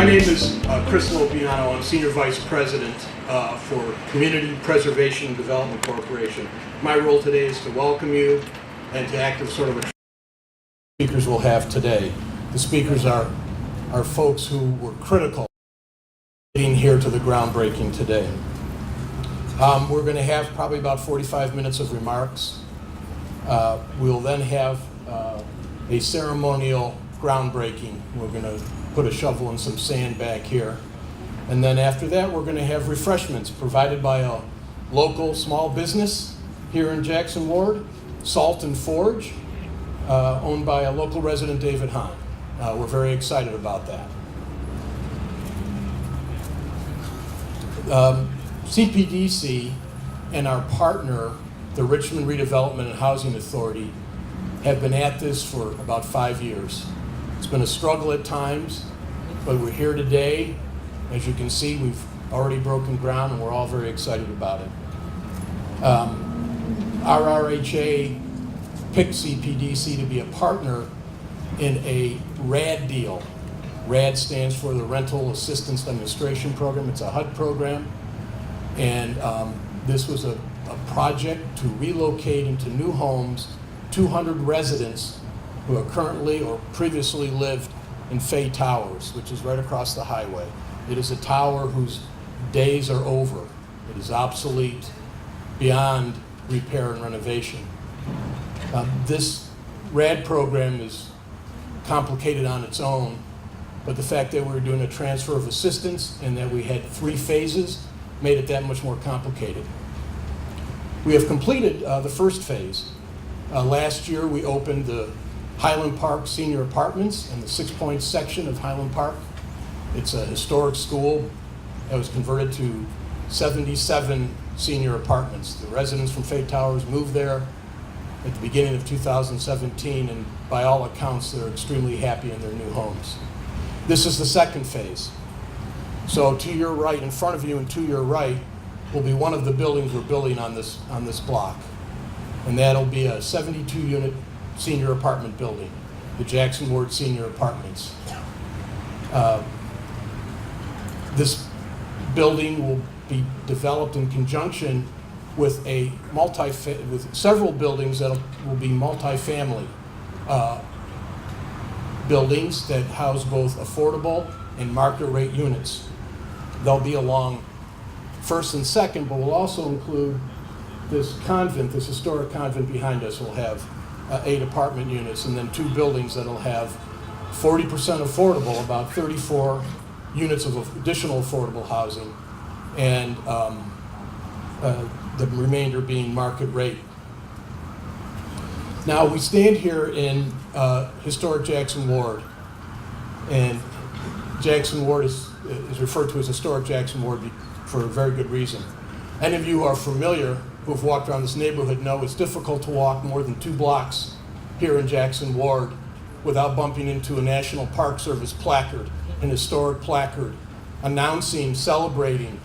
My name is Chris Lopiano. I'm Senior Vice President for Community Preservation and Development Corporation. My role today is to welcome you and to act as sort of a speakers we'll have today. The speakers are folks who were critical getting here to the groundbreaking today. We're going to have probably about 45 minutes of remarks. We'll then have a ceremonial groundbreaking. We're going to put a shovel and some sand back here. And then after that, we're going to have refreshments provided by a local small business here in Jackson Ward, Salt and Forge, owned by a local resident, David Hahn. We're very excited about that. CPDC and our partner, the Richmond Redevelopment and Housing Authority, have been at this for about 5 years. It's been a struggle at times, but we're here today. As you can see, we've already broken ground and we're all very excited about it. RRHA picked CPDC to be a partner in a RAD deal. RAD stands for the Rental Assistance Demonstration Program. It's a HUD program. And this was a project to relocate into new homes 200 residents who are currently or previously lived in Fay Towers, which is right across the highway. It is a tower whose days are over. It is obsolete, beyond repair and renovation. This RAD program is complicated on its own, but the fact that we were doing a transfer of assistance and that we had 3 phases made it that much more complicated. We have completed the first phase. Last year we opened the Highland Park Senior Apartments in the 6 Points section of Highland Park. It's a historic school that was converted to 77 senior apartments. The residents from Fay Towers moved there at the beginning of 2017, and by all accounts they're extremely happy in their new homes. This is the second phase. So to your right, in front of you and to your right, will be one of the buildings we're building on this block. And that'll be a 72-unit senior apartment building, the Jackson Ward Senior Apartments. This building will be developed in conjunction with with several buildings that will be multifamily buildings that house both affordable and market rate units. They'll be along First and Second, but will also include this convent, this historic convent behind us will have 8 apartment units, and then 2 buildings that'll have 40% affordable, about 34 units of additional affordable housing, and the remainder being market rate. Now we stand here in historic Jackson Ward, and Jackson Ward is referred to as historic Jackson Ward for a very good reason. Any of you who are familiar, who have walked around this neighborhood, know it's difficult to walk more than 2 blocks here in Jackson Ward without bumping into a National Park Service placard, an historic placard announcing, celebrating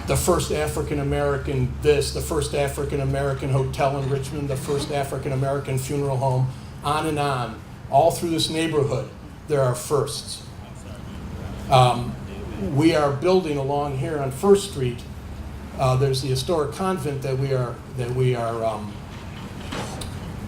the first African-American this, the first African-American hotel in Richmond, the first African-American funeral home, on and on. All through this neighborhood, there are firsts. We are building along here on First Street. There's the historic convent that we are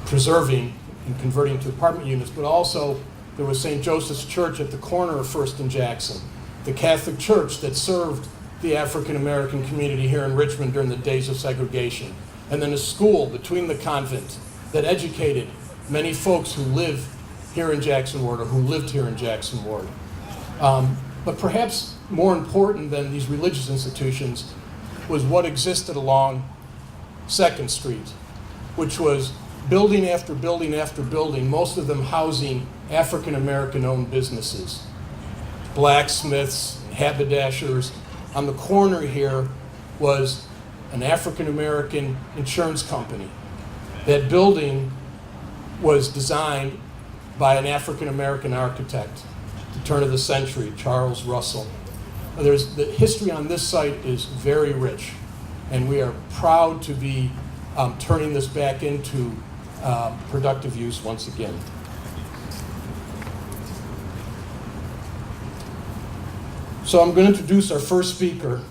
preserving and converting to apartment units, but also there was St. Joseph's Church at the corner of First and Jackson, the Catholic Church that served the African-American community here in Richmond during the days of segregation, and then a school between the convent that educated many folks who live here in Jackson Ward, or who lived here in Jackson Ward. But perhaps more important than these religious institutions was what existed along 2nd Street, which was building after building after building, most of them housing African-American owned businesses, blacksmiths, haberdashers. On the corner here was an African-American insurance company. That building was designed by an African-American architect, the turn of the century, Charles Russell. The history on this site is very rich, and we are proud to be turning this back into productive use once again. So I'm going to introduce our first speaker,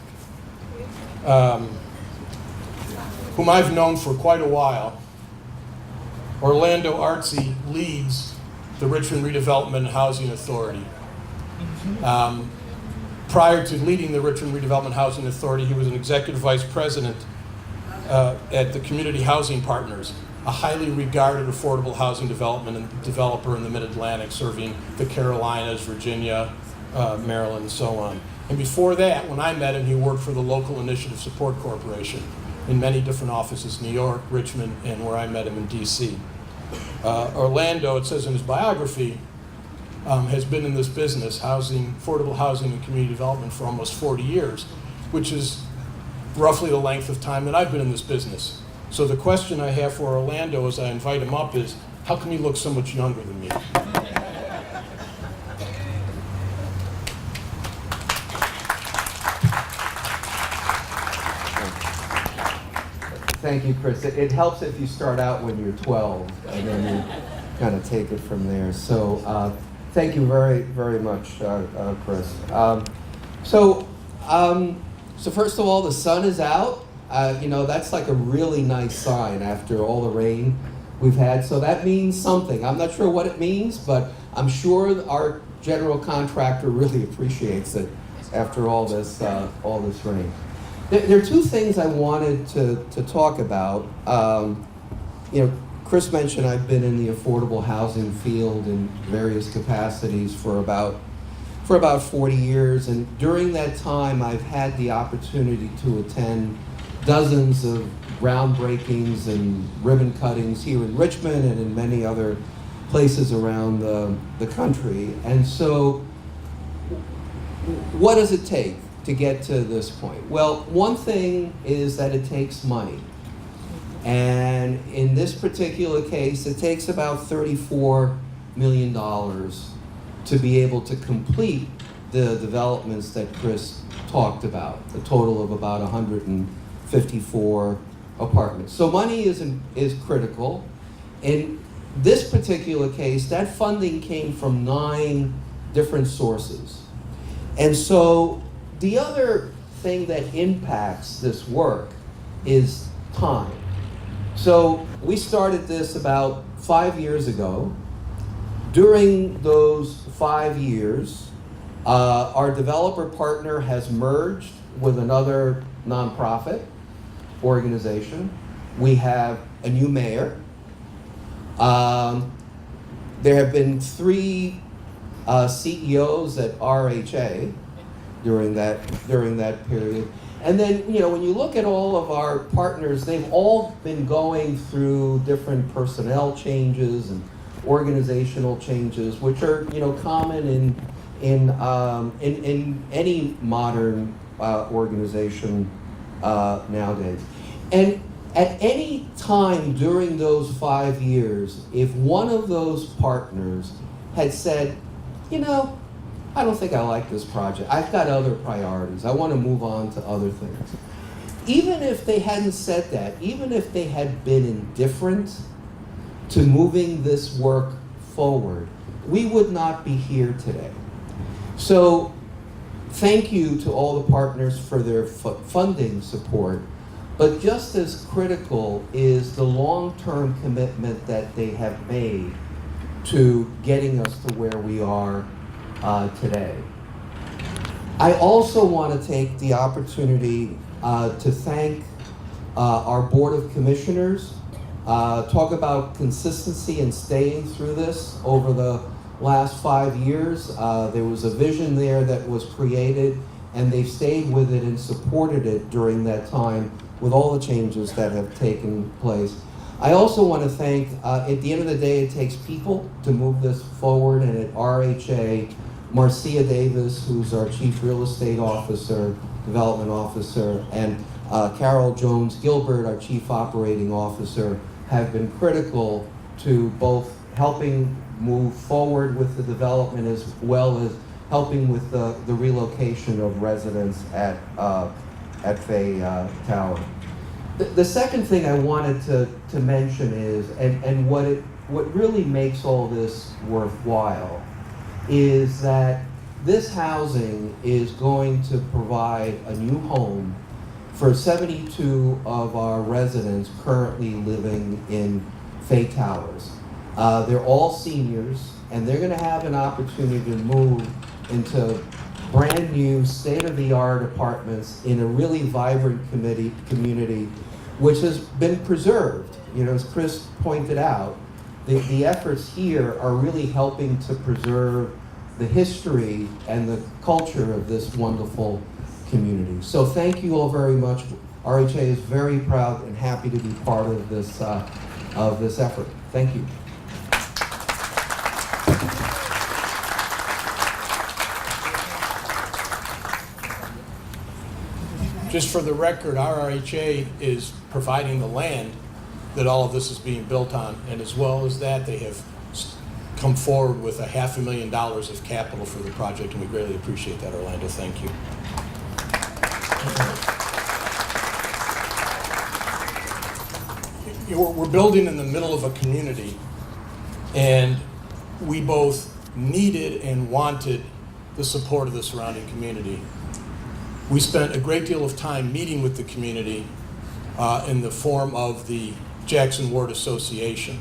whom I've known for quite a while. Orlando Artsy leads the Richmond Redevelopment and Housing Authority. Prior to leading the Richmond Redevelopment Housing Authority, he was an executive vice president at the Community Housing Partners, a highly regarded affordable housing development and developer in the Mid-Atlantic, serving the Carolinas, Virginia, Maryland, and so on. And before that, when I met him, he worked for the Local Initiative Support Corporation in many different offices, New York, Richmond, and where I met him in DC. Orlando, it says in his biography, has been in this business, affordable housing and community development, for almost 40 years, which is roughly the length of time that I've been in this business. So the question I have for Orlando as I invite him up is, how come he looks so much younger than me? Thank you, Chris. It helps if you start out when you're 12 and then you kind of take it from there. So thank you very, very much, Chris. So first of all, the sun is out. That's like a really nice sign after all the rain we've had. So that means something. I'm not sure what it means, but I'm sure our general contractor really appreciates it after all this rain. There are two things I wanted to talk about. Chris mentioned I've been in the affordable housing field in various capacities for about 40 years, and during that time I've had the opportunity to attend dozens of groundbreakings and ribbon cuttings here in Richmond and in many other places around the country. And so what does it take to get to this point? Well, one thing is that it takes money. And in this particular case, it takes about $34 million to be able to complete the developments that Chris talked about, a total of about 154 apartments. So money is critical. In this particular case, that funding came from 9 different sources. And so the other thing that impacts this work is time. So we started this about 5 years ago. During those 5 years, our developer partner has merged with another nonprofit organization. We have a new mayor. There have been 3 CEOs at RHA during that period. And then, when you look at all of our partners, they've all been going through different personnel changes and organizational changes, which are, common in any modern organization nowadays. And at any time during those 5 years, if one of those partners had said, I don't think I like this project. I've got other priorities. I want to move on to other things. Even if they hadn't said that, even if they had been indifferent to moving this work forward, we would not be here today. So thank you to all the partners for their funding support, but just as critical is the long-term commitment that they have made to getting us to where we are today. I also want to take the opportunity to thank our Board of Commissioners. Talk about consistency and staying through this over the last 5 years. There was a vision there that was created, and they've stayed with it and supported it during that time with all the changes that have taken place. I also want to thank, at the end of the day, it takes people to move this forward, and at RHA, Marcia Davis, who's our Chief Real Estate Officer, Development Officer, and Carol Jones-Gilbert, our Chief Operating Officer, have been critical to both helping move forward with the development as well as helping with the relocation of residents at Fay Tower. The second thing I wanted to mention is, and what really makes all this worthwhile, is that this housing is going to provide a new home for 72 of our residents currently living in Fay Towers. They're all seniors, and they're going to have an opportunity to move into brand new, state-of-the-art apartments in a really vibrant community, which has been preserved. You know, as Chris pointed out, the efforts here are really helping to preserve the history and the culture of this wonderful community. So thank you all very much. RHA is very proud and happy to be part of this effort. Thank you. Just for the record, RHA is providing the land that all of this is being built on, and as well as that, they have come forward with $500,000 of capital for the project, and we greatly appreciate that, Orlando. Thank you. We're building in the middle of a community, and we both needed and wanted the support of the surrounding community. We spent a great deal of time meeting with the community in the form of the Jackson Ward Association.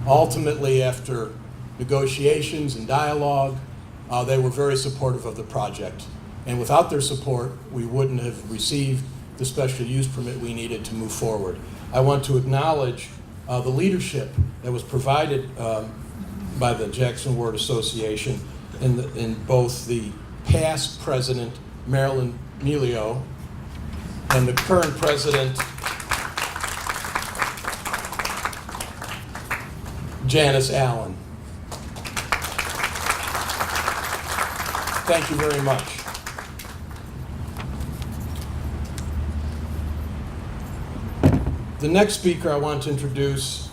Ultimately, after negotiations and dialogue, they were very supportive of the project. And without their support, we wouldn't have received the special use permit we needed to move forward. I want to acknowledge the leadership that was provided by the Jackson Ward Association in both the past president, Marilyn Melio, and the current president, Janice Allen. Thank you very much. The next speaker I want to introduce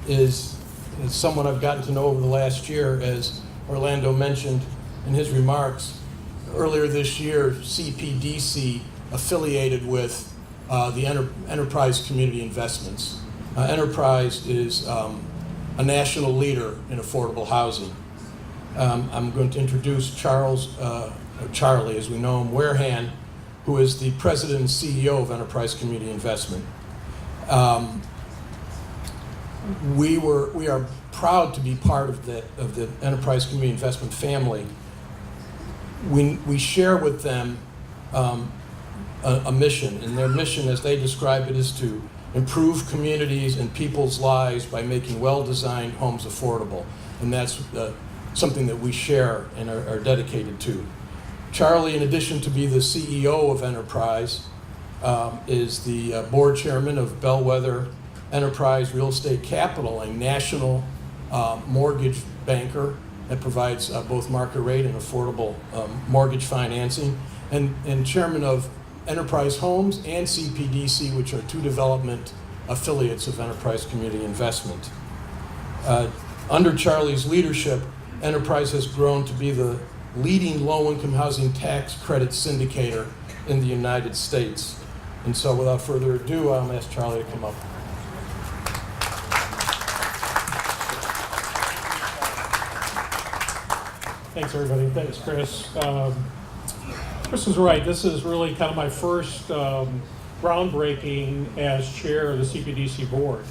is someone I've gotten to know over the last year. As Orlando mentioned in his remarks, earlier this year, CPDC affiliated with the Enterprise Community Investments. Enterprise is a national leader in affordable housing. I'm going to introduce Charlie, as we know him, Warehan, who is the president and CEO of Enterprise Community Investment. We are proud to be part of the Enterprise Community Investment family. We share with them a mission, and their mission, as they describe it, is to improve communities and people's lives by making well-designed homes affordable. And that's something that we share and are dedicated to. Charlie, in addition to be the CEO of Enterprise, is the board chairman of Bellwether Enterprise Real Estate Capital, a national mortgage banker that provides both market rate and affordable mortgage financing, and chairman of Enterprise Homes and CPDC, which are two development affiliates of Enterprise Community Investment. Under Charlie's leadership, Enterprise has grown to be the leading low-income housing tax credit syndicator in the United States. And so without further ado, I'll ask Charlie to come up. Thanks, everybody. Thanks, Chris. Chris is right. This is really kind of my first groundbreaking as chair of the CPDC board.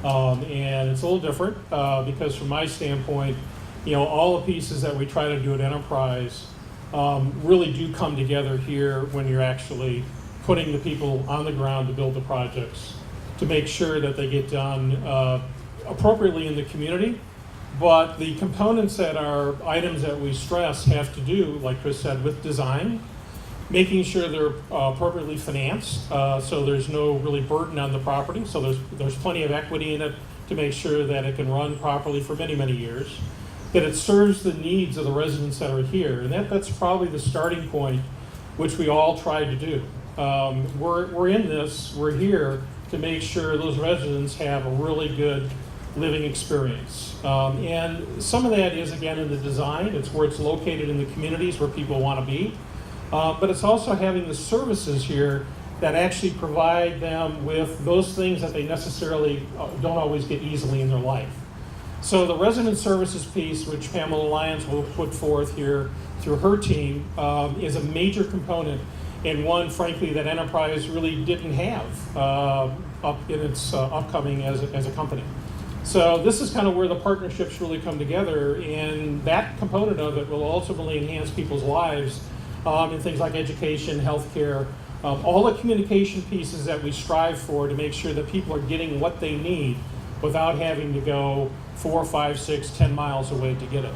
And it's a little different because from my standpoint, all the pieces that we try to do at Enterprise really do come together here when you're actually putting the people on the ground to build the projects, to make sure that they get done appropriately in the community. But the components that are items that we stress have to do, like Chris said, with design, making sure they're appropriately financed, so there's no really burden on the property. So there's plenty of equity in it to make sure that it can run properly for many, many years, that it serves the needs of the residents that are here. And that's probably the starting point, which we all try to do. We're in this, we're here to make sure those residents have a really good living experience. And some of that is, again, in the design. It's where it's located in the communities where people want to be. But it's also having the services here that actually provide them with those things that they necessarily don't always get easily in their life. So the resident services piece, which Pamela Lyons will put forth here through her team, is a major component, and one, frankly, that Enterprise really didn't have up in its upcoming as a company. So this is kind of where the partnerships really come together, and that component of it will ultimately enhance people's lives in things like education, healthcare, all the communication pieces that we strive for to make sure that people are getting what they need without having to go 4, 5, 6, 10 miles away to get it.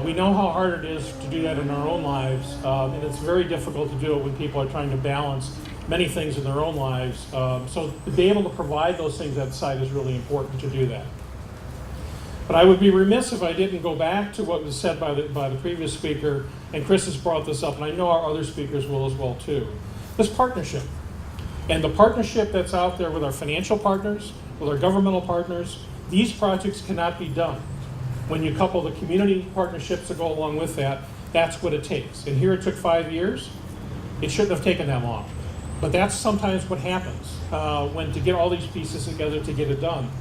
We know how hard it is to do that in our own lives, and it's very difficult to do it when people are trying to balance many things in their own lives. So to be able to provide those things at the site is really important to do that. But I would be remiss if I didn't go back to what was said by the previous speaker, and Chris has brought this up, and I know our other speakers will as well too. This partnership, and the partnership that's out there with our financial partners, with our governmental partners, these projects cannot be done. When you couple the community partnerships that go along with that, that's what it takes. And here it took 5 years. It shouldn't have taken that long. But that's sometimes what happens when to get all these pieces together to get it done.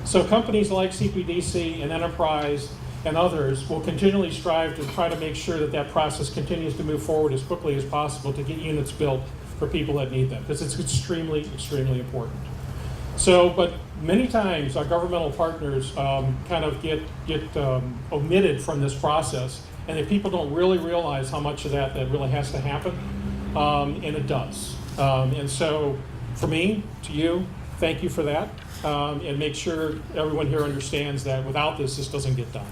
So companies like CPDC and Enterprise and others will continually strive to try to make sure that that process continues to move forward as quickly as possible to get units built for people that need them, because it's extremely, extremely important. So, but many times our governmental partners kind of get omitted from this process, and if people don't really realize how much of that really has to happen, and it does. And so, for me, to you, thank you for that, and make sure everyone here understands that without this doesn't get done.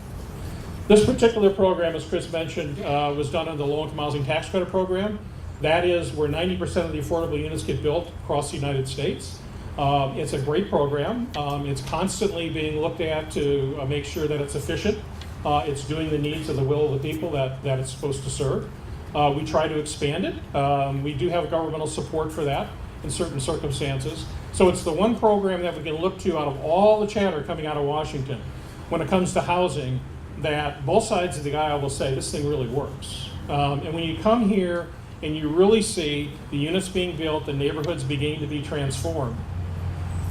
This particular program, as Chris mentioned, was done under the Low-Income Housing Tax Credit Program. That is where 90% of the affordable units get built across the United States. It's a great program. It's constantly being looked at to make sure that it's efficient. It's doing the needs of the will of the people that it's supposed to serve. We try to expand it. We do have governmental support for that in certain circumstances. So it's the one program that we can look to out of all the chatter coming out of Washington when it comes to housing that both sides of the aisle will say this thing really works. And when you come here and you really see the units being built, the neighborhoods beginning to be transformed,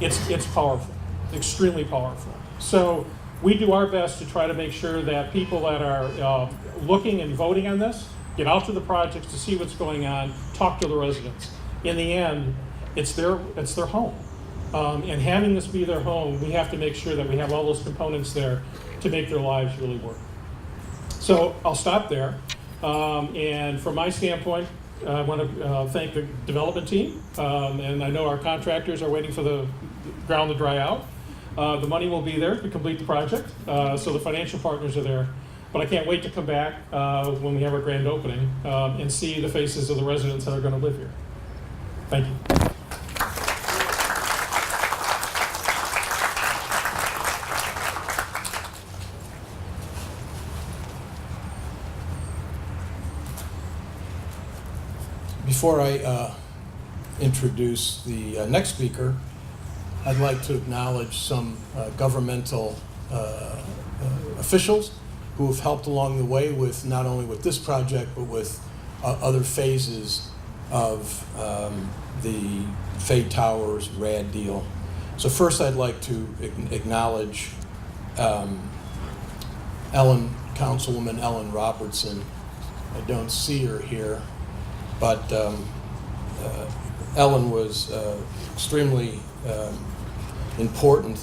it's powerful, extremely powerful. So we do our best to try to make sure that people that are looking and voting on this get out to the projects to see what's going on, talk to the residents. In the end, it's their home. And having this be their home, we have to make sure that we have all those components there to make their lives really work. So I'll stop there. And from my standpoint, I want to thank the development team, and I know our contractors are waiting for the ground to dry out. The money will be there to complete the project, so the financial partners are there. But I can't wait to come back when we have our grand opening and see the faces of the residents that are going to live here. Thank you. Before I introduce the next speaker, I'd like to acknowledge some governmental officials who have helped along the way with not only with this project, but with other phases of the Fade Towers RAD deal. So first I'd like to acknowledge Councilwoman Ellen Robertson. I don't see her here, but Ellen was extremely important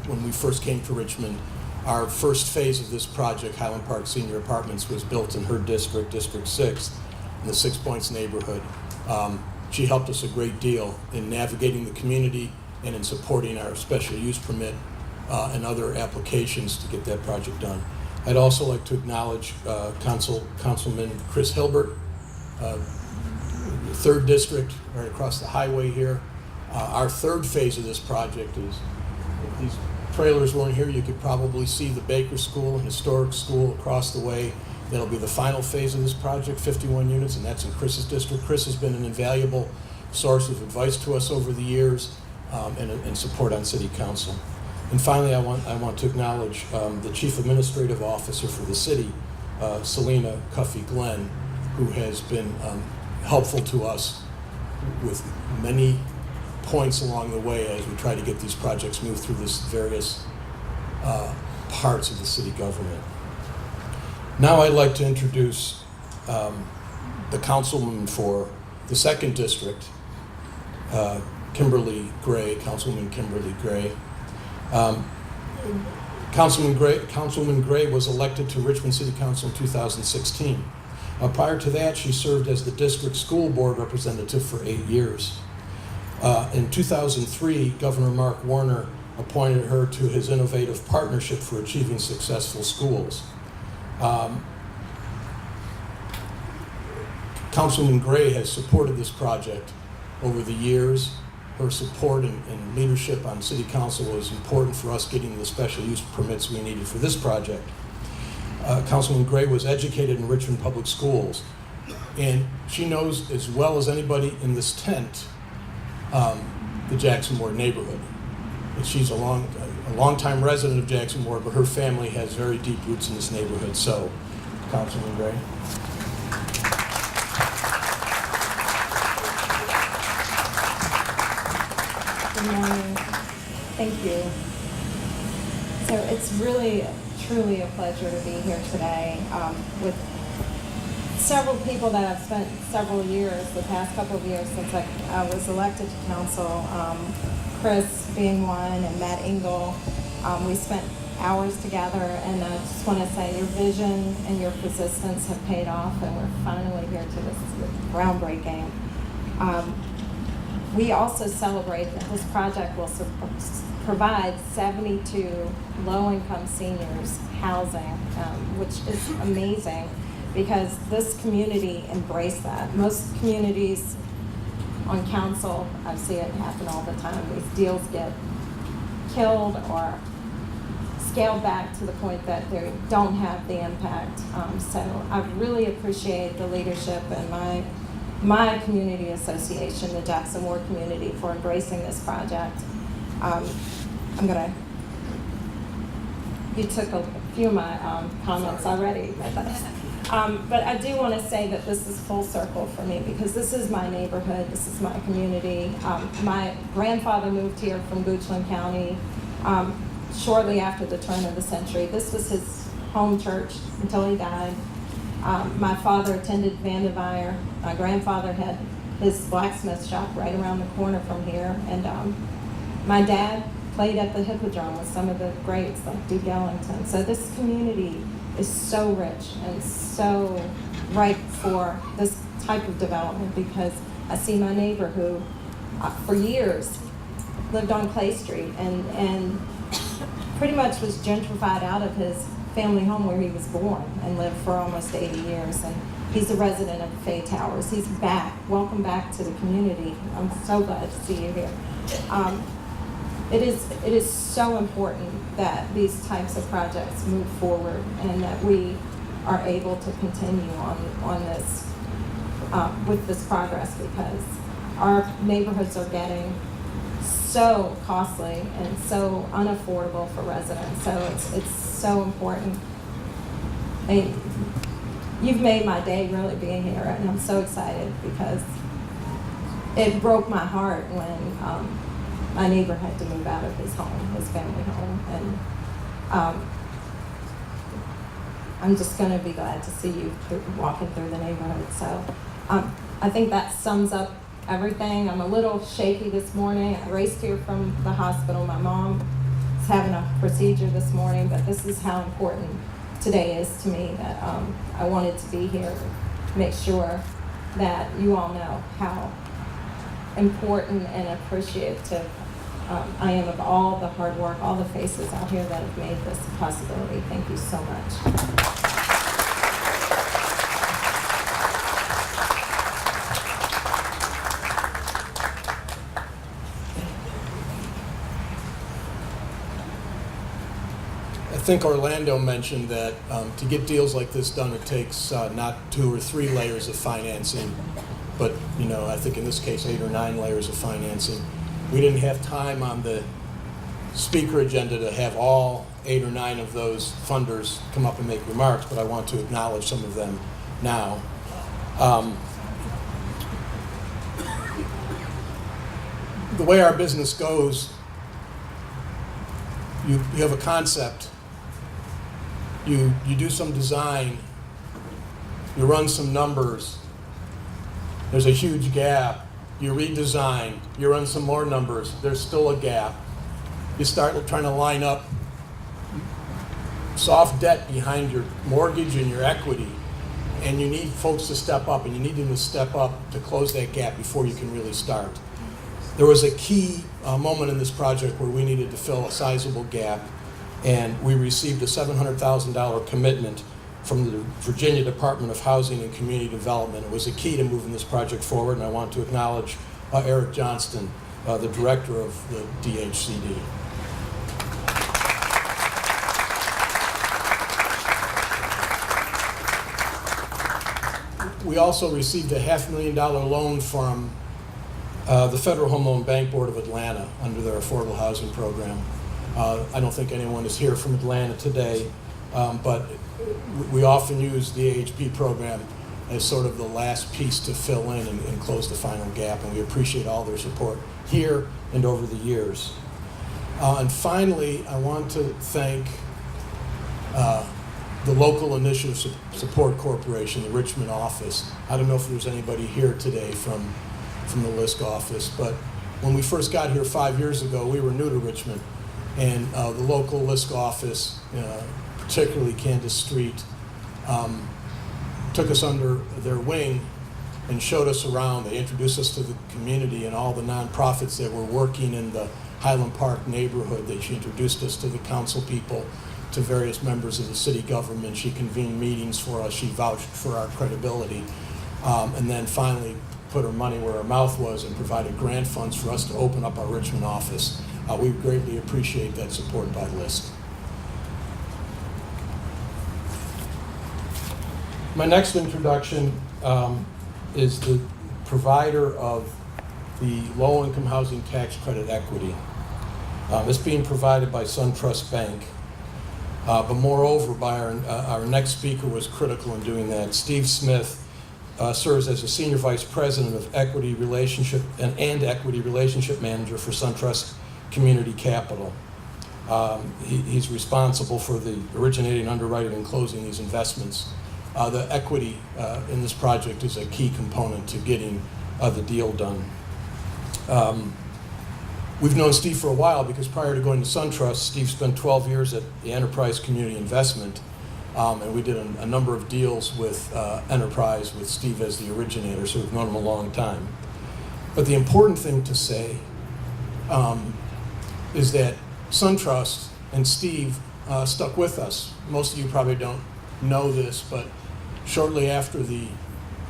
when we first came to Richmond. Our first phase of this project, Highland Park Senior Apartments, was built in her district, District 6, in the 6 Points neighborhood. She helped us a great deal in navigating the community and in supporting our special use permit and other applications to get that project done. I'd also like to acknowledge Councilman Chris Hilbert, 3rd District, right across the highway here. Our third phase of this project is, if these trailers weren't here, you could probably see the Baker School and Historic School across the way. That'll be the final phase of this project, 51 units, and that's in Chris's district. Chris has been an invaluable source of advice to us over the years and support on City Council. And finally, I want to acknowledge the Chief Administrative Officer for the city, Selena Cuffey Glenn, who has been helpful to us with many points along the way as we try to get these projects moved through this various parts of the city government. Now I'd like to introduce the councilwoman for the 2nd District, Kimberly Gray, Councilwoman Kimberly Gray. Councilwoman Gray was elected to Richmond City Council in 2016. Prior to that, she served as the district school board representative for 8 years. In 2003, Governor Mark Warner appointed her to his Innovative Partnership for Achieving Successful Schools. Councilwoman Gray has supported this project over the years. Her support and leadership on City Council was important for us getting the special use permits we needed for this project. Councilwoman Gray was educated in Richmond Public Schools, and she knows as well as anybody in this tent the Jackson Ward neighborhood. And she's a long-time resident of Jackson Ward, but her family has very deep roots in this neighborhood. So, Councilwoman Gray. Good morning. Thank you. So it's really, truly a pleasure to be here today with several people that I've spent several years, the past couple of years since I was elected to council, Chris being one and Matt Engel. We spent hours together, and I just want to say your vision and your persistence have paid off, and we're finally here to this groundbreaking. We also celebrate that this project will provide 72 low-income seniors housing, which is amazing because this community embraced that. Most communities on council, I see it happen all the time, these deals get killed or scaled back to the point that they don't have the impact. So I really appreciate the leadership and my community association, the Jackson Ward community, for embracing this project. You took a few of my comments already. But I do want to say that this is full circle for me because this is my neighborhood, this is my community. My grandfather moved here from Goochland County shortly after the turn of the century. This was his home church until he died. My father attended Vanderveer. My grandfather had his blacksmith shop right around the corner from here. And my dad played at the Hippodrome with some of the greats like Duke Ellington. So this community is so rich and so ripe for this type of development because I see my neighbor who for years lived on Clay Street and pretty much was gentrified out of his family home where he was born and lived for almost 80 years. And he's a resident of Fay Towers. He's back. Welcome back to the community. I'm so glad to see you here. It is so important that these types of projects move forward and that we are able to continue on this with this progress because our neighborhoods are getting so costly and so unaffordable for residents. So it's so important. And you've made my day really being here, and I'm so excited because it broke my heart when my neighbor had to move out of his home, his family home, and I'm just going to be glad to see you walking through the neighborhood. So I think that sums up everything. I'm a little shaky this morning. I raced here from the hospital. My mom is having a procedure this morning, but this is how important today is to me that I wanted to be here to make sure that you all know how important and appreciative I am of all the hard work, all the faces out here that have made this a possibility. Thank you so much. I think Orlando mentioned that to get deals like this done, it takes not 2 or 3 layers of financing, but I think in this case 8 or 9 layers of financing. We didn't have time on the speaker agenda to have all 8 or 9 of those funders come up and make remarks, but I want to acknowledge some of them now. The way our business goes, you have a concept, You do some design, you run some numbers, there's a huge gap, you redesign, you run some more numbers, there's still a gap. You start trying to line up soft debt behind your mortgage and your equity, and you need folks to step up, and you need them to step up to close that gap before you can really start. There was a key moment in this project where we needed to fill a sizable gap, and we received a $700,000 commitment from the Virginia Department of Housing and Community Development. It was a key to moving this project forward, and I want to acknowledge Eric Johnston, the director of the DHCD. We also received a $500,000 loan from the Federal Home Loan Bank Board of Atlanta under their affordable housing program. I don't think anyone is here from Atlanta today, but we often use the AHP program as sort of the last piece to fill in and close the final gap, and we appreciate all their support here and over the years. And finally, I want to thank the Local Initiative Support Corporation, the Richmond office. I don't know if there's anybody here today from the LISC office, but when we first got here 5 years ago, we were new to Richmond, and the local LISC office, particularly Candace Street, took us under their wing and showed us around. They introduced us to the community and all the nonprofits that were working in the Highland Park neighborhood. She introduced us to the council people, to various members of the city government. She convened meetings for us. She vouched for our credibility. And then finally put her money where her mouth was and provided grant funds for us to open up our Richmond office. We greatly appreciate that support by LISC. My next introduction is the provider of the low-income housing tax credit equity. It's being provided by SunTrust Bank. But moreover, by our next speaker was critical in doing that. Steve Smith serves as a Senior Vice President of Equity Relationship and Equity Relationship Manager for SunTrust Community Capital. He's responsible for the originating, underwriting, and closing these investments. The equity in this project is a key component to getting the deal done. We've known Steve for a while because prior to going to SunTrust, Steve spent 12 years at the Enterprise Community Investment, and we did a number of deals with Enterprise with Steve as the originator, so we've known him a long time. But the important thing to say is that SunTrust and Steve stuck with us. Most of you probably don't know this, but shortly after the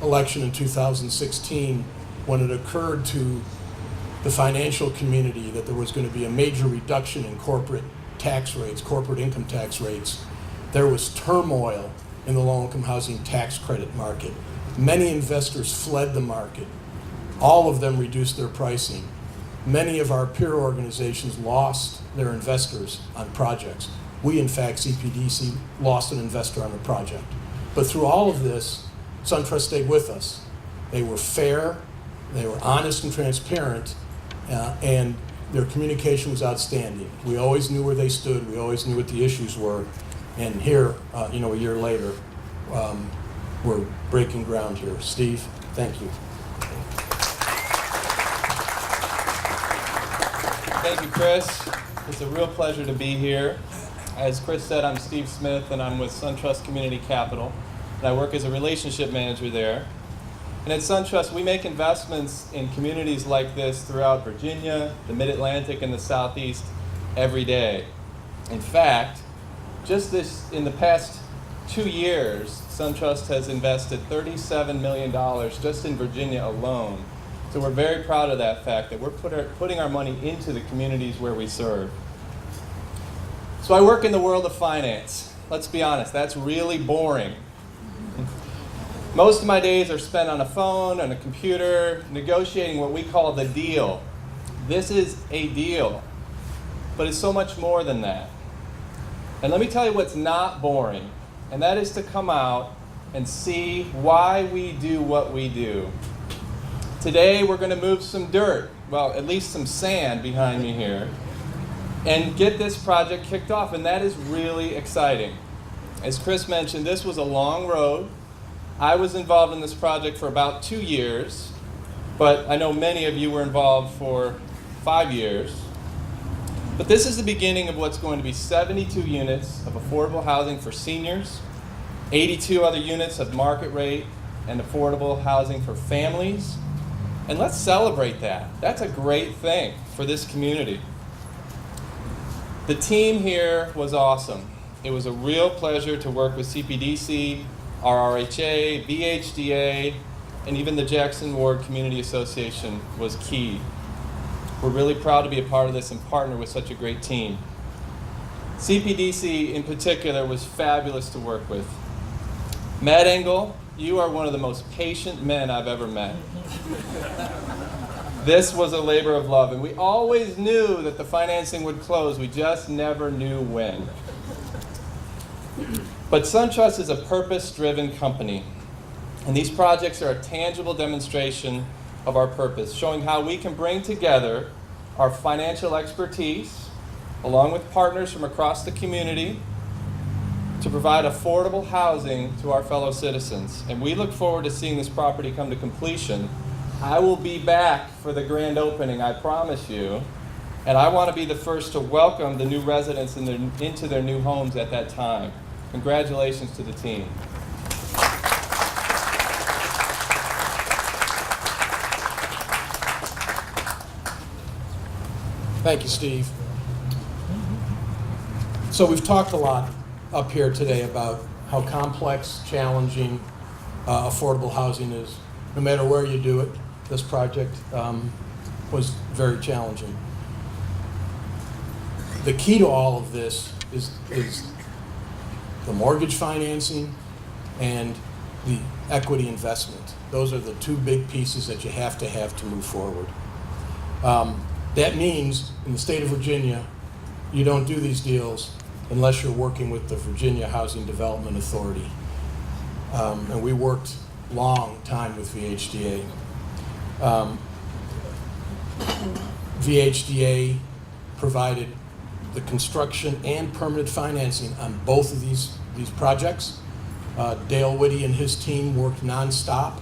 election in 2016, when it occurred to the financial community that there was going to be a major reduction in corporate tax rates, corporate income tax rates, there was turmoil in the low-income housing tax credit market. Many investors fled the market. All of them reduced their pricing. Many of our peer organizations lost their investors on projects. We, in fact, CPDC, lost an investor on a project. But through all of this, SunTrust stayed with us. They were fair, they were honest and transparent, and their communication was outstanding. We always knew where they stood, we always knew what the issues were, and here, a year later, we're breaking ground here. Steve, thank you. Thank you, Chris. It's a real pleasure to be here. As Chris said, I'm Steve Smith, and I'm with SunTrust Community Capital, and I work as a relationship manager there. And at SunTrust, we make investments in communities like this throughout Virginia, the Mid-Atlantic, and the Southeast every day. In fact, just in the past 2 years, SunTrust has invested $37 million just in Virginia alone. So we're very proud of that fact, that we're putting our money into the communities where we serve. So I work in the world of finance. Let's be honest, that's really boring. Most of my days are spent on a phone, on a computer, negotiating what we call the deal. This is a deal, but it's so much more than that. And let me tell you what's not boring, and that is to come out and see why we do what we do. Today we're going to move some dirt, well, at least some sand behind me here, and get this project kicked off, and that is really exciting. As Chris mentioned, this was a long road. I was involved in this project for about 2 years, but I know many of you were involved for 5 years. But this is the beginning of what's going to be 72 units of affordable housing for seniors, 82 other units of market rate and affordable housing for families. And let's celebrate that. That's a great thing for this community. The team here was awesome. It was a real pleasure to work with CPDC, RRHA, VHDA, and even the Jackson Ward Community Association was key. We're really proud to be a part of this and partner with such a great team. CPDC in particular was fabulous to work with. Matt Engel, you are one of the most patient men I've ever met. This was a labor of love, and we always knew that the financing would close. We just never knew when. But SunTrust is a purpose-driven company, and these projects are a tangible demonstration of our purpose, showing how we can bring together our financial expertise, along with partners from across the community, to provide affordable housing to our fellow citizens. And we look forward to seeing this property come to completion. I will be back for the grand opening, I promise you. And I want to be the first to welcome the new residents into their new homes at that time. Congratulations to the team. Thank you, Steve. So we've talked a lot up here today about how complex, challenging affordable housing is. No matter where you do it, this project was very challenging. The key to all of this is the mortgage financing and the equity investment. Those are the two big pieces that you have to move forward. That means in the state of Virginia, you don't do these deals unless you're working with the Virginia Housing Development Authority. And we worked long time with VHDA. VHDA provided the construction and permanent financing on both of these projects. Dale Whitty and his team worked nonstop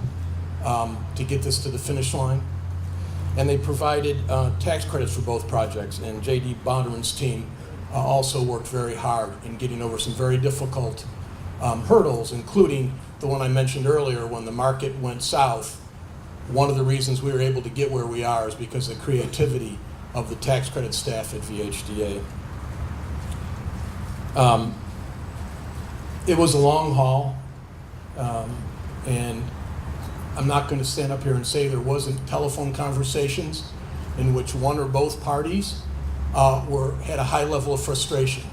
to get this to the finish line. And they provided tax credits for both projects. And J.D. Bonderman's team also worked very hard in getting over some very difficult hurdles, including the one I mentioned earlier when the market went south. One of the reasons we were able to get where we are is because of the creativity of the tax credit staff at VHDA. It was a long haul, and I'm not going to stand up here and say there wasn't telephone conversations in which one or both parties had a high level of frustration.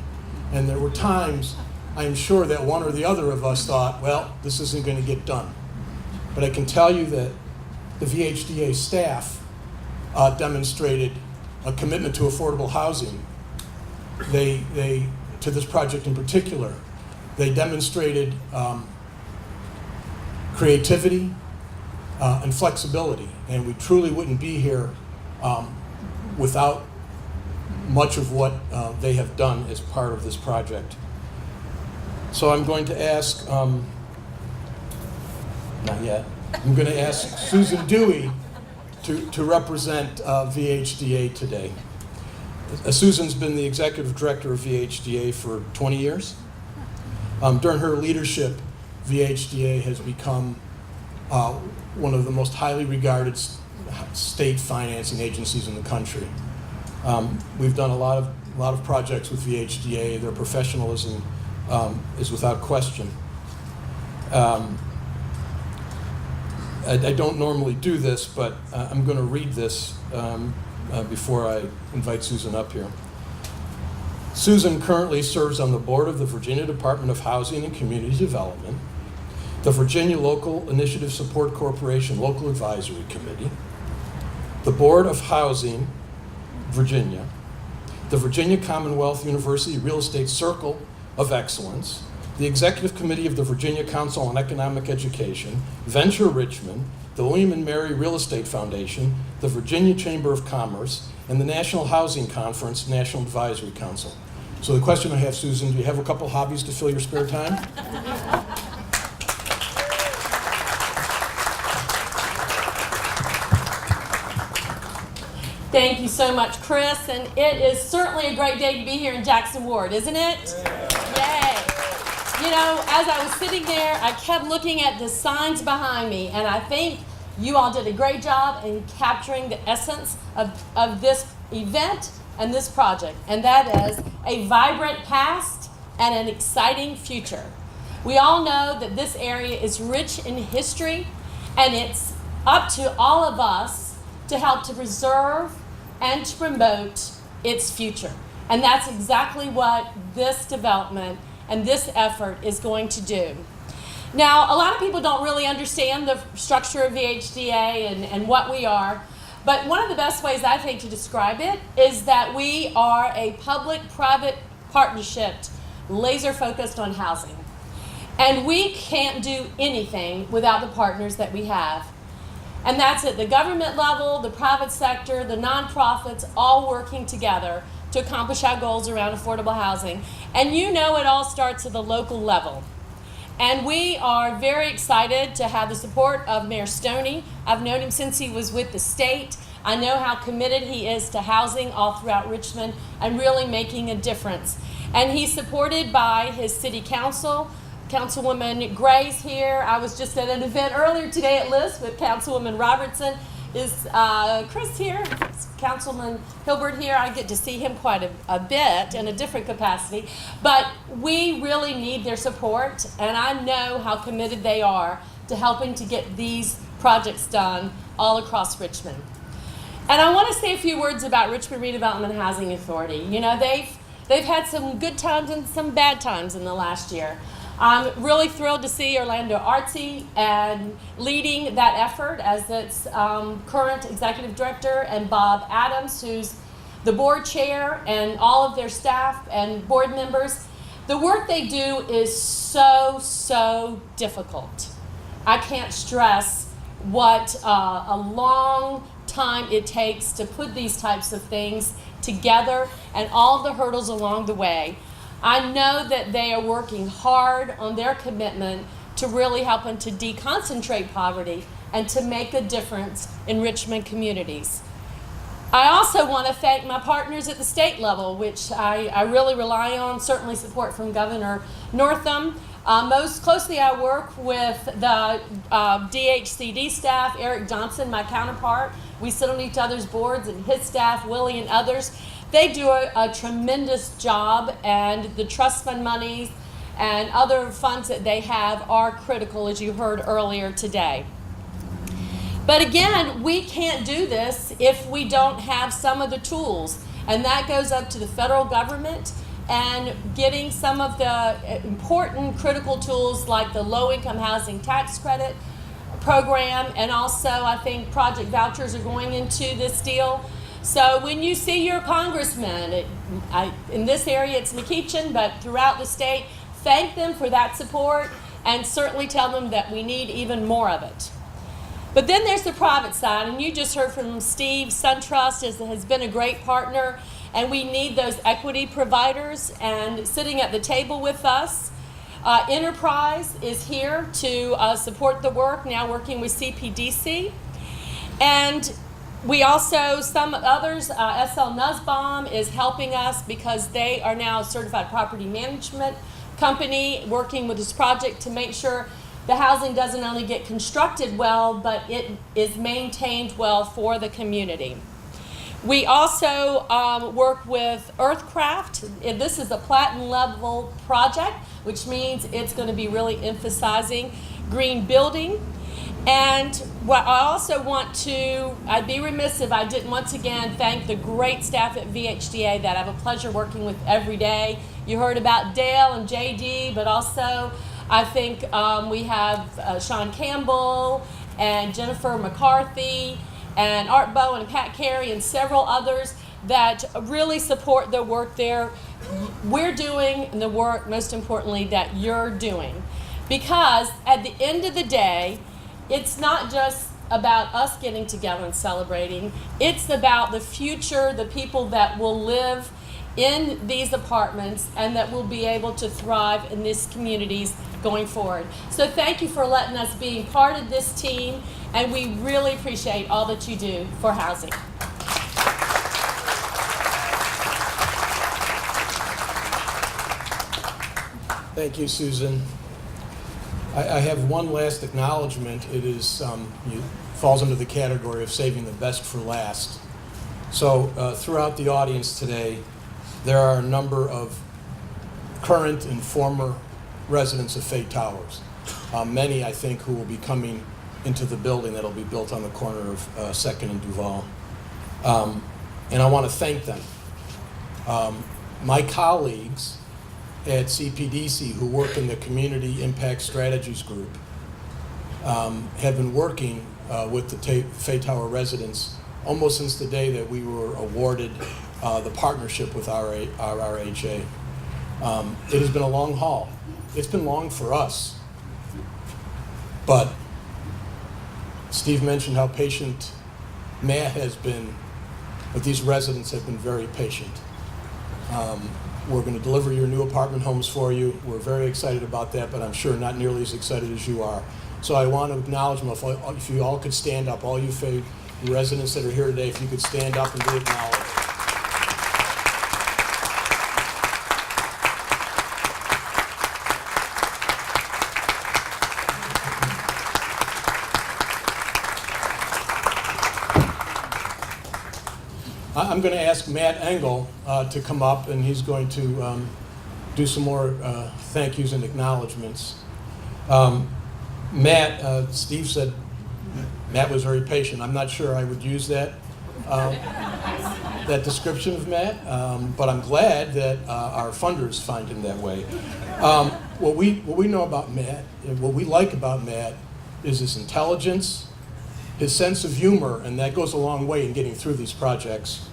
And there were times, I'm sure, that one or the other of us thought, well, this isn't going to get done. But I can tell you that the VHDA staff demonstrated a commitment to affordable housing. They to this project in particular, they demonstrated creativity and flexibility, and we truly wouldn't be here without much of what they have done as part of this project. So I'm going to ask, not yet, I'm going to ask Susan Dewey to represent VHDA today. Susan's been the executive director of VHDA for 20 years. During her leadership, VHDA has become one of the most highly regarded state financing agencies in the country. We've done a lot of projects with VHDA. Their professionalism is without question. I don't normally do this, but I'm going to read this before I invite Susan up here. Susan currently serves on the board of the Virginia Department of Housing and Community Development, the Virginia Local Initiative Support Corporation Local Advisory Committee, the Board of Housing, Virginia, the Virginia Commonwealth University Real Estate Circle of Excellence, the Executive Committee of the Virginia Council on Economic Education, Venture Richmond, the William & Mary Real Estate Foundation, the Virginia Chamber of Commerce, and the National Housing Conference National Advisory Council. So the question I have, Susan, do you have a couple hobbies to fill your spare time? Thank you so much, Chris. And it is certainly a great day to be here in Jackson Ward, isn't it? Yay. You know, as I was sitting there, I kept looking at the signs behind me, and I think you all did a great job in capturing the essence of this event and this project, and that is a vibrant past and an exciting future. We all know that this area is rich in history, and it's up to all of us to help to preserve and to promote its future. And that's exactly what this development and this effort is going to do. Now, a lot of people don't really understand the structure of VHDA and what we are, but one of the best ways I think to describe it is that we are a public-private partnership laser focused on housing. And we can't do anything without the partners that we have. And that's at the government level, the private sector, the nonprofits, all working together to accomplish our goals around affordable housing. And you know it all starts at the local level. And we are very excited to have the support of Mayor Stoney. I've known him since he was with the state. I know how committed he is to housing all throughout Richmond and really making a difference. And he's supported by his city council. Councilwoman Gray's here. I was just at an event earlier today at LIST with Councilwoman Robertson. Is Chris here? Is Councilman Hilbert here? I get to see him quite a bit in a different capacity. But we really need their support, and I know how committed they are to helping to get these projects done all across Richmond. And I want to say a few words about Richmond Redevelopment Housing Authority. You know, they've had some good times and some bad times in the last year. I'm really thrilled to see Orlando Artsy and leading that effort as its current executive director, and Bob Adams, who's the board chair, and all of their staff and board members. The work they do is so difficult. I can't stress what a long time it takes to put these types of things together and all the hurdles along the way. I know that they are working hard on their commitment to really helping to deconcentrate poverty and to make a difference in Richmond communities. I also want to thank my partners at the state level, which I really rely on, certainly support from Governor Northam. Most closely I work with the DHCD staff, Eric Johnson, my counterpart. We sit on each other's boards, and his staff, Willie and others. They do a tremendous job, and the trust fund monies and other funds that they have are critical, as you heard earlier today. But again, we can't do this if we don't have some of the tools, and that goes up to the federal government and getting some of the important critical tools like the low-income housing tax credit program, and also I think project vouchers are going into this deal. So when you see your congressman, in this area it's McEachin, but throughout the state, thank them for that support and certainly tell them that we need even more of it. But then there's the private side, and you just heard from Steve. SunTrust has been a great partner, and we need those equity providers. And sitting at the table with us, Enterprise is here to support the work, now working with CPDC. And we also, some others, SL Nussbaum is helping us because they are now a certified property management company working with this project to make sure the housing doesn't only get constructed well, but it is maintained well for the community. We also work with Earthcraft. This is a platinum level project, which means it's going to be really emphasizing green building. And what I also want to, I'd be remiss if I didn't once again thank the great staff at VHDA that I have a pleasure working with every day. You heard about Dale and JD, but also I think we have Sean Campbell and Jennifer McCarthy and Art Bowen and Pat Carey and several others that really support the work we're doing and the work, most importantly, that you're doing. Because at the end of the day, it's not just about us getting together and celebrating. It's about the future, the people that will live in these apartments and that we'll be able to thrive in these communities going forward. So thank you for letting us be part of this team, and we really appreciate all that you do for housing. Thank you, Susan. I have one last acknowledgement. It is it falls under the category of saving the best for last. So throughout the audience today, there are a number of current and former residents of Fay Towers. Many, I think, who will be coming into the building that'll be built on the corner of 2nd and Duval. And I want to thank them. My colleagues at CPDC who work in the Community Impact Strategies Group have been working with the Fay Tower residents almost since the day that we were awarded the partnership with RRHA. It has been a long haul. It's been long for us, but Steve mentioned how patient Matt has been, but these residents have been very patient. We're going to deliver your new apartment homes for you. We're very excited about that, but I'm sure not nearly as excited as you are. So I want to acknowledge them. If you all could stand up, all you Fay residents that are here today, if you could stand up and be acknowledged. I'm going to ask Matt Engel to come up, and he's going to do some more thank yous and acknowledgments. Matt, Steve said Matt was very patient. I'm not sure I would use that that description of Matt, but I'm glad that our funders find him that way. What we know about Matt, and what we like about Matt, is his intelligence, his sense of humor, and that goes a long way in getting through these projects.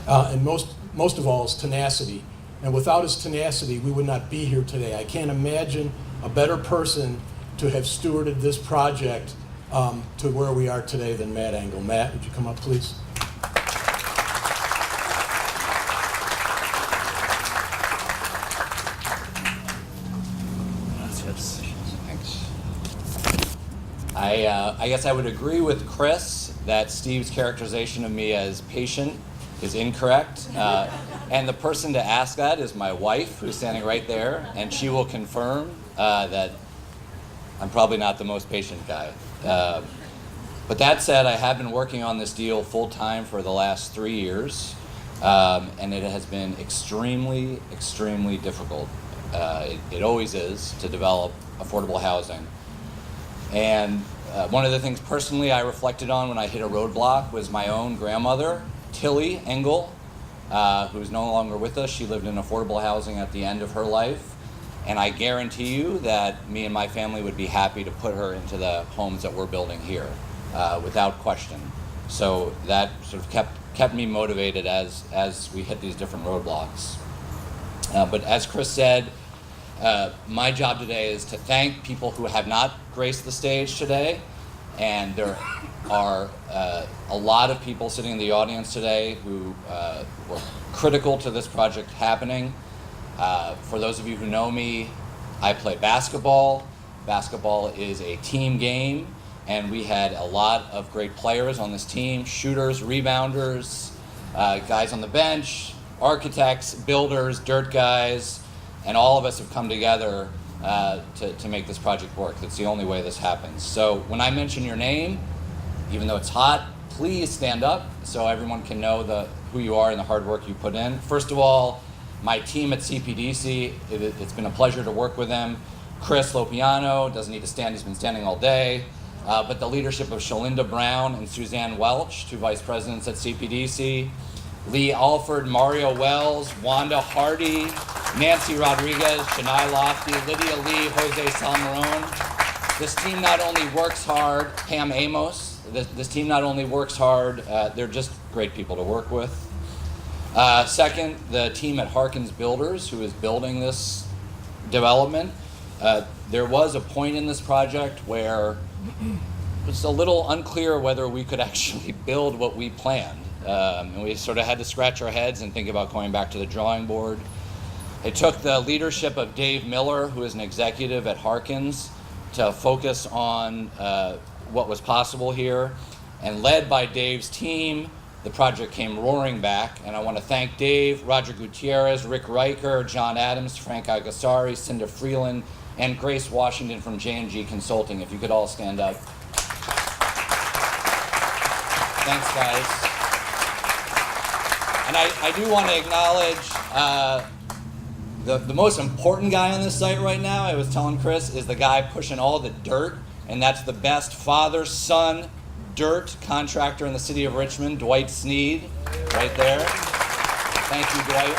And most of all, his tenacity. And without his tenacity, we would not be here today. I can't imagine a better person to have stewarded this project to where we are today than Matt Engel. Matt, would you come up, please? Thanks. I guess I would agree with Chris that Steve's characterization of me as patient is incorrect. And the person to ask that is my wife, who's standing right there, and she will confirm that I'm probably not the most patient guy. But that said, I have been working on this deal full-time for the last 3 years, and it has been extremely, extremely difficult. It always is to develop affordable housing. And one of the things personally I reflected on when I hit a roadblock was my own grandmother, Tilly Engel, who's no longer with us. She lived in affordable housing at the end of her life. And I guarantee you that me and my family would be happy to put her into the homes that we're building here, without question. So that sort of kept me motivated as we hit these different roadblocks. But as Chris said, my job today is to thank people who have not graced the stage today. And there are a lot of people sitting in the audience today who were critical to this project happening. For those of you who know me, I play basketball. Basketball is a team game, and we had a lot of great players on this team: shooters, rebounders, guys on the bench, architects, builders, dirt guys, and all of us have come together to make this project work. That's the only way this happens. So when I mention your name, even though it's hot, please stand up so everyone can know who you are and the hard work you put in. First of all, my team at CPDC, it's been a pleasure to work with them. Chris Lopiano doesn't need to stand, he's been standing all day. But the leadership of Shalinda Brown and Suzanne Welch, two vice presidents at CPDC. Lee Alford, Mario Wells, Wanda Hardy, Nancy Rodriguez, Shania Lofty, Lydia Lee, Jose Salmarone. This team not only works hard, Pam Amos, this team not only works hard, they're just great people to work with. Second, the team at Harkins Builders, who is building this development. There was a point in this project where it was a little unclear whether we could actually build what we planned. and we sort of had to scratch our heads and think about going back to the drawing board. It took the leadership of Dave Miller, who is an executive at Harkins, to focus on what was possible here. And led by Dave's team, the project came roaring back. And I want to thank Dave, Roger Gutierrez, Rick Riker, John Adams, Frank Agassari, Cinda Freeland, and Grace Washington from J&G Consulting. If you could all stand up. Thanks, guys. And I do want to acknowledge the most important guy on this site right now, I was telling Chris, is the guy pushing all the dirt, and that's the best father-son dirt contractor in the city of Richmond, Dwight Sneed, right there. Thank you, Dwight.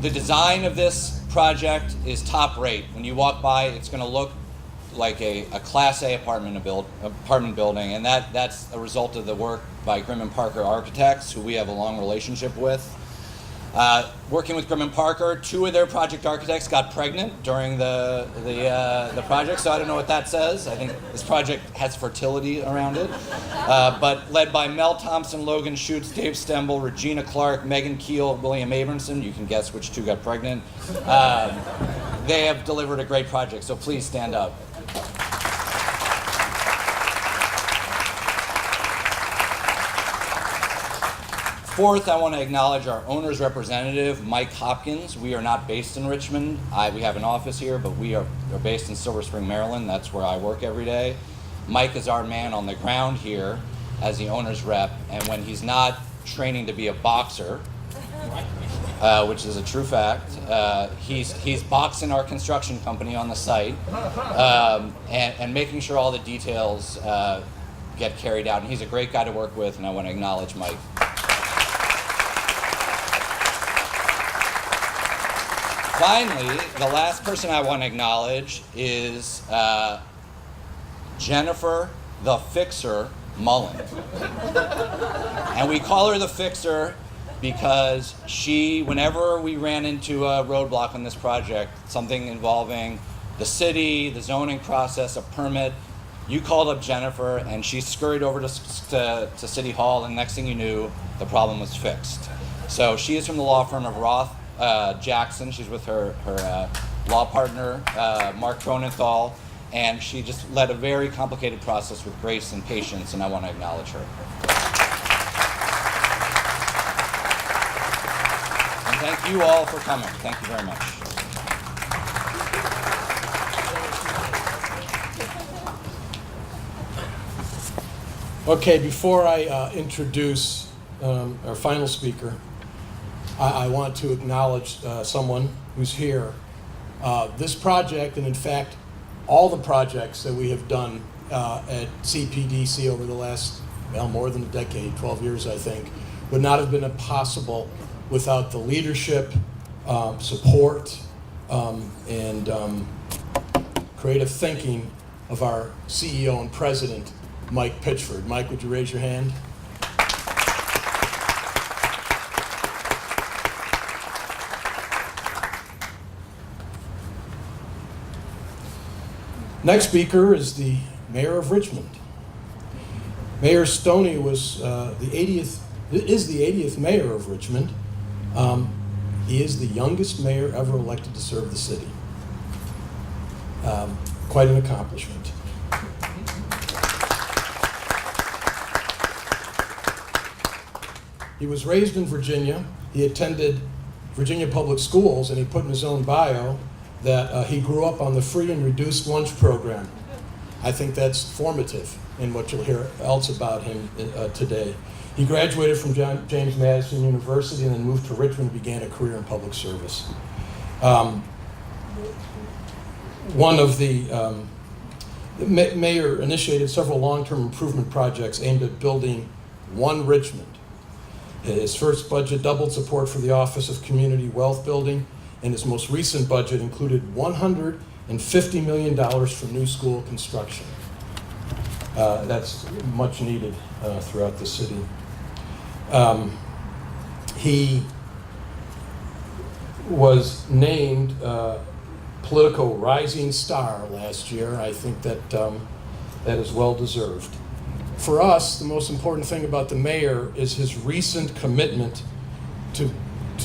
The design of this project is top rate. When you walk by, it's going to look like a Class A apartment building, and that's a result of the work by Grimm & Parker Architects, who we have a long relationship with. Working with Grimm & Parker, 2 of their project architects got pregnant during the project, so I don't know what that says. I think this project has fertility around it. But led by Mel Thompson, Logan Schutz, Dave Stemble, Regina Clark, Megan Keel, William Abramson, you can guess which 2 got pregnant. They have delivered a great project, so please stand up. Fourth, I want to acknowledge our owner's representative, Mike Hopkins. We are not based in Richmond. We have an office here, but we are based in Silver Spring, Maryland. That's where I work every day. Mike is our man on the ground here as the owner's rep, and when he's not training to be a boxer, which is a true fact, he's boxing our construction company on the site and making sure all the details get carried out. And he's a great guy to work with, and I want to acknowledge Mike. Finally, the last person I want to acknowledge is Jennifer the Fixer Mullen. And we call her the Fixer because whenever we ran into a roadblock on this project, something involving the city, the zoning process, a permit, you called up Jennifer and she scurried over to City Hall, and next thing you knew, the problem was fixed. So she is from the law firm of Roth Jackson. She's with her law partner, Mark Cronenthal, and she just led a very complicated process with grace and patience, and I want to acknowledge her. And thank you all for coming. Thank you very much. Okay, before I introduce our final speaker, I want to acknowledge someone who's here. This project, and in fact, all the projects that we have done at CPDC over the last, more than a decade, 12 years, I think, would not have been possible without the leadership, support, and creative thinking of our CEO and president, Mike Pitchford. Mike, would you raise your hand? Next speaker is the Mayor of Richmond. Mayor Stoney was the 80th mayor of Richmond. He is the youngest mayor ever elected to serve the city. Quite an accomplishment. He was raised in Virginia. He attended Virginia Public Schools, and he put in his own bio that he grew up on the free and reduced lunch program. I think that's formative in what you'll hear else about him today. He graduated from James Madison University and then moved to Richmond and began a career in public service. The mayor initiated several long-term improvement projects aimed at building one Richmond. His first budget doubled support for the Office of Community Wealth Building, and his most recent budget included $150 million for new school construction. That's much needed throughout the city. He was named Politico Rising Star last year. I think that that is well deserved. For us, the most important thing about the mayor is his recent commitment to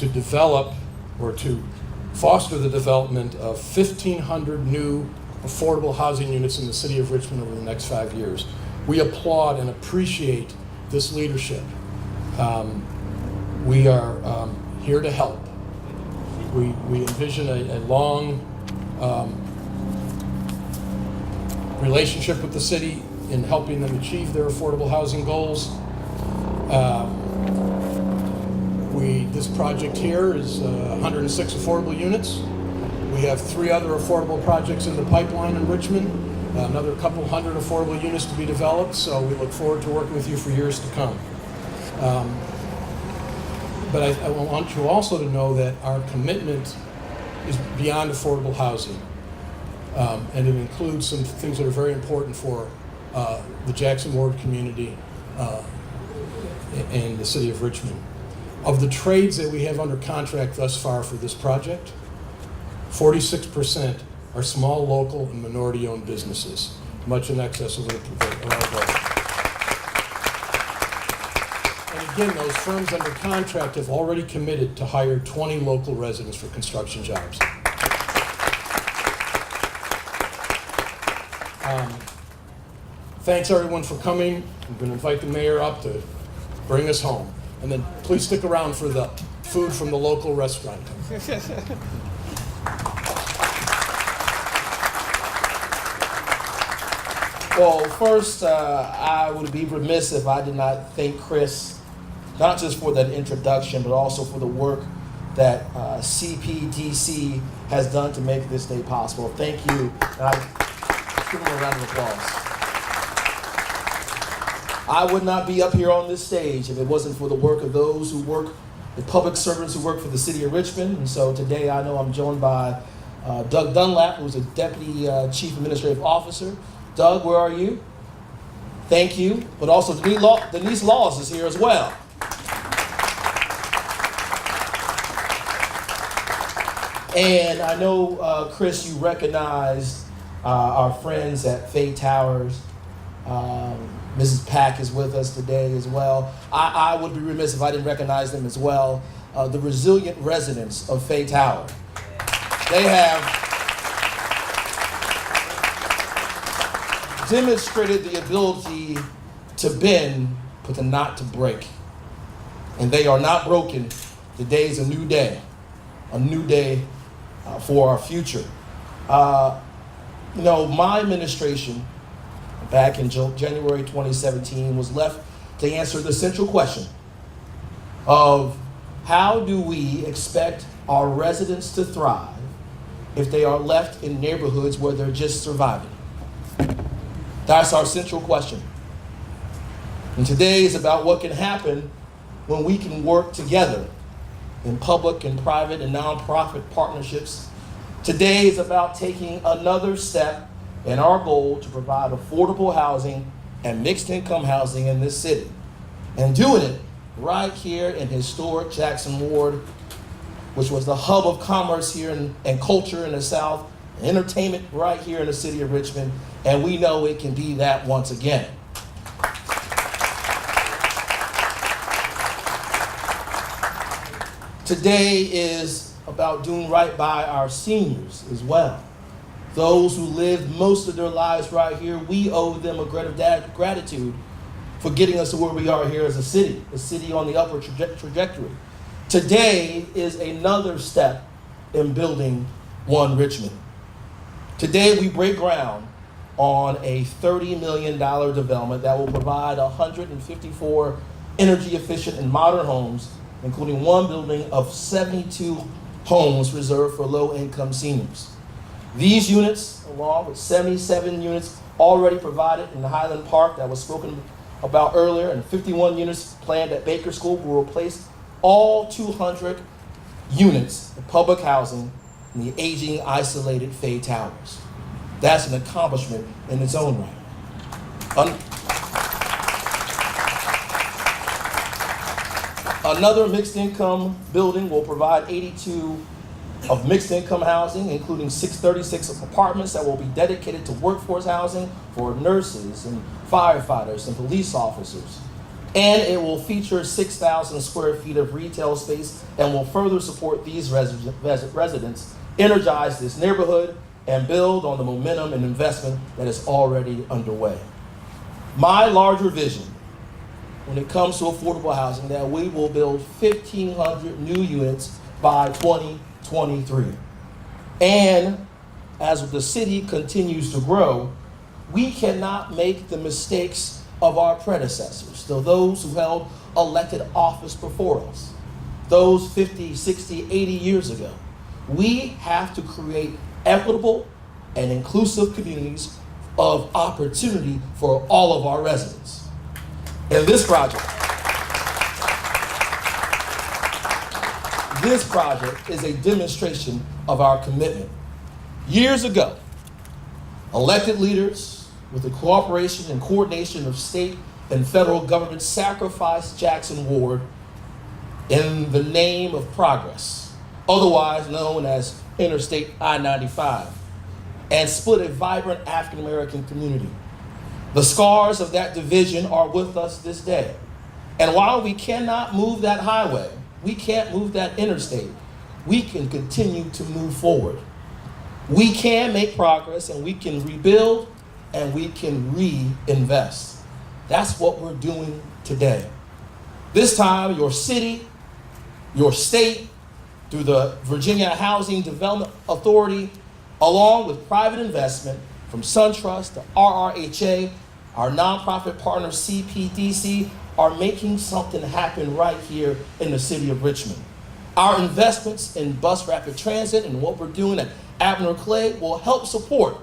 develop or to foster the development of 1,500 new affordable housing units in the city of Richmond over the next 5 years. We applaud and appreciate this leadership. We are here to help. We envision a long relationship with the city in helping them achieve their affordable housing goals. This project here is 106 affordable units. We have 3 other affordable projects in the pipeline in Richmond, another couple hundred affordable units to be developed, so we look forward to working with you for years to come. But I want you also to know that our commitment is beyond affordable housing. And it includes some things that are very important for the Jackson Ward community and the city of Richmond. Of the trades that we have under contract thus far for this project, 46% are small, local, and minority-owned businesses, much in excess of our goal. And again, those firms under contract have already committed to hire 20 local residents for construction jobs. Thanks everyone for coming. I'm going to invite the mayor up to bring us home. And then please stick around for the food from the local restaurant. Well, first, I would be remiss if I did not thank Chris, not just for that introduction, but also for the work that CPDC has done to make this day possible. Thank you. And I give him a round of applause. I would not be up here on this stage if it wasn't for the work of those who work, the public servants who work for the city of Richmond. And so today I know I'm joined by Doug Dunlap, who's a Deputy Chief Administrative Officer. Doug, where are you? Thank you. But also Denise Laws is here as well. And I know, Chris, you recognized our friends at Fay Towers. Mrs. Pack is with us today as well. I would be remiss if I didn't recognize them as well. The resilient residents of Fay Tower. They have demonstrated the ability to bend, but not to break. And they are not broken. Today is a new day for our future. My administration, back in January 2017, was left to answer the central question of how do we expect our residents to thrive if they are left in neighborhoods where they're just surviving? That's our central question. And today is about what can happen when we can work together in public and private and nonprofit partnerships. Today is about taking another step in our goal to provide affordable housing and mixed income housing in this city. And doing it right here in historic Jackson Ward, which was the hub of commerce here and culture in the South, and entertainment right here in the city of Richmond. And we know it can be that once again. Today is about doing right by our seniors as well. Those who lived most of their lives right here, we owe them a great gratitude for getting us to where we are here as a city on the upward trajectory. Today is another step in building One Richmond. Today we break ground on a $30 million development that will provide 154 energy efficient and modern homes, including one building of 72 homes reserved for low-income seniors. These units, along with 77 units already provided in Highland Park that was spoken about earlier, and 51 units planned at Baker School, will replace all 200 units of public housing in the aging, isolated Fay Towers. That's an accomplishment in its own right. Another mixed income building will provide 82 of mixed income housing, including 636 apartments that will be dedicated to workforce housing for nurses and firefighters and police officers. And it will feature 6,000 square feet of retail space and will further support these residents, energize this neighborhood, and build on the momentum and investment that is already underway. My larger vision when it comes to affordable housing, that we will build 1,500 new units by 2023. And as the city continues to grow, we cannot make the mistakes of our predecessors, those who held elected office before us, those 50, 60, 80 years ago. We have to create equitable and inclusive communities of opportunity for all of our residents. And this project is a demonstration of our commitment. Years ago, elected leaders, with the cooperation and coordination of state and federal government, sacrificed Jackson Ward in the name of progress, otherwise known as Interstate I-95, and split a vibrant African American community. The scars of that division are with us this day. And while we cannot move that highway, we can't move that interstate, we can continue to move forward. We can make progress, and we can rebuild, and we can reinvest. That's what we're doing today. This time, your city, your state, through the Virginia Housing Development Authority, along with private investment from SunTrust to RRHA, our nonprofit partner CPDC, are making something happen right here in the city of Richmond. Our investments in bus rapid transit and what we're doing at Abner Clay will help support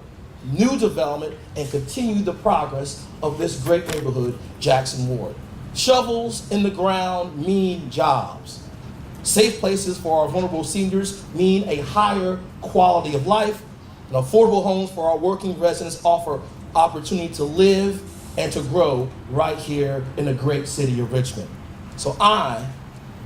new development and continue the progress of this great neighborhood, Jackson Ward. Shovels in the ground mean jobs. Safe places for our vulnerable seniors mean a higher quality of life. And affordable homes for our working residents offer opportunity to live and to grow right here in the great city of Richmond. So I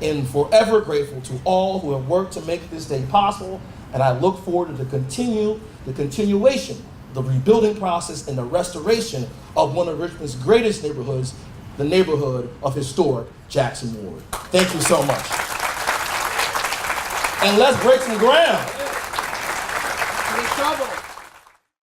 am forever grateful to all who have worked to make this day possible, and I look forward to the continuation, the rebuilding process, and the restoration of one of Richmond's greatest neighborhoods, the neighborhood of historic Jackson Ward. Thank you so much. And let's break some ground. Any trouble?